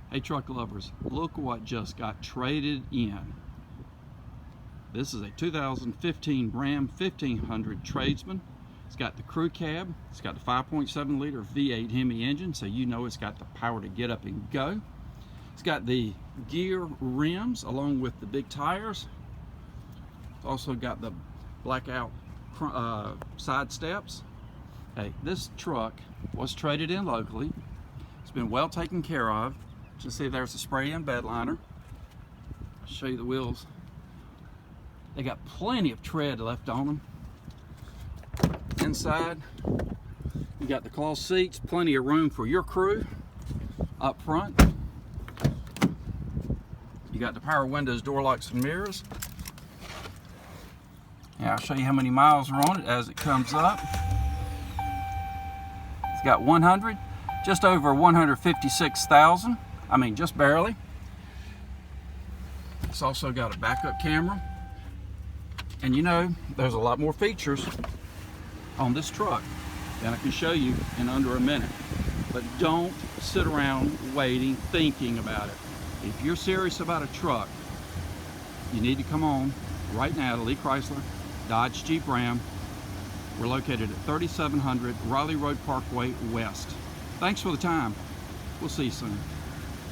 Hey truck lovers, look what just got traded in. This is a 2015 Ram 1500 Tradesman. It's got the crew cab, it's got the 5.7 liter V8 Hemi engine, so you know it's got the power to get up and go. It's got the gear rims along with the big tires. It's also got the blackout side steps. Hey, this truck was traded in locally. It's been well taken care of. You see there's a spray-in bed liner. I'll show you the wheels. They got plenty of tread left on them. Inside, you got the cloth seats, plenty of room for your crew up front. You got the power windows, door locks, and mirrors. Yeah, I'll show you how many miles are on it as it comes up. It's got just over 156,000. I mean, just barely. It's also got a backup camera. And you know, there's a lot more features on this truck than I can show you in under a minute. But don't sit around waiting, thinking about it. If you're serious about a truck, you need to come on right now to Lee Chrysler, Dodge, Jeep, Ram. We're located at 3700 Riley Road Parkway West. Thanks for the time. We'll see you soon.